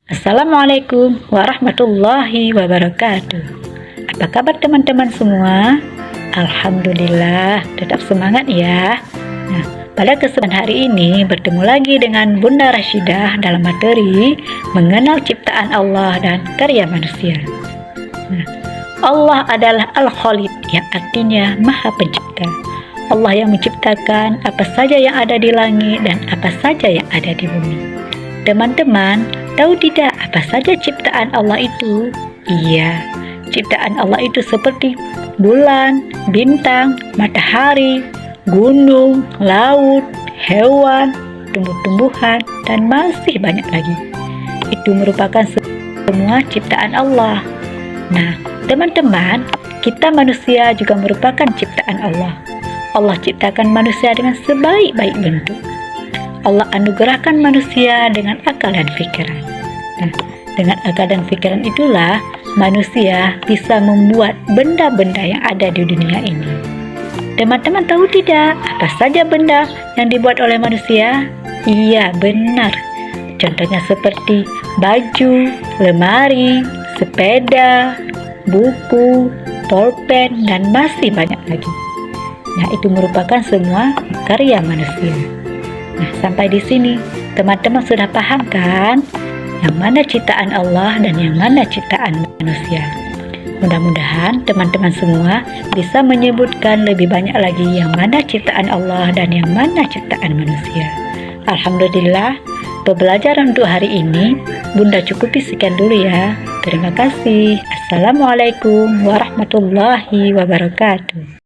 Assalamualaikum warahmatullahi wabarakatuh. Apa kabar teman-teman semua? Alhamdulillah, tetap semangat ya. Nah, pada kesempatan hari ini bertemu lagi dengan Bunda Rashidah dalam materi mengenal ciptaan Allah dan karya manusia. Nah, Allah adalah Al-Khalid yang artinya Maha Pencipta. Allah yang menciptakan apa saja yang ada di langit dan apa saja yang ada di bumi. Teman-teman, tahu tidak apa saja ciptaan Allah itu? Iya, ciptaan Allah itu seperti bulan, bintang, matahari, gunung, laut, hewan, tumbuh-tumbuhan, dan masih banyak lagi. Itu merupakan semua ciptaan Allah. Nah, teman-teman, kita manusia juga merupakan ciptaan Allah. Allah ciptakan manusia dengan sebaik-baik bentuk. Allah anugerahkan manusia dengan akal dan pikiran. Nah, dengan akal dan pikiran itulah manusia bisa membuat benda-benda yang ada di dunia ini. Teman-teman tahu tidak apa saja benda yang dibuat oleh manusia? Iya, benar. Contohnya seperti baju, lemari, sepeda, buku, pulpen, dan masih banyak lagi. Nah, itu merupakan semua karya manusia. Nah, sampai di sini teman-teman sudah paham kan? Yang mana ciptaan Allah dan yang mana ciptaan manusia. Mudah-mudahan teman-teman semua bisa menyebutkan lebih banyak lagi yang mana ciptaan Allah dan yang mana ciptaan manusia. Alhamdulillah, pembelajaran untuk hari ini Bunda cukupi sekian dulu ya. Terima kasih. Assalamualaikum warahmatullahi wabarakatuh.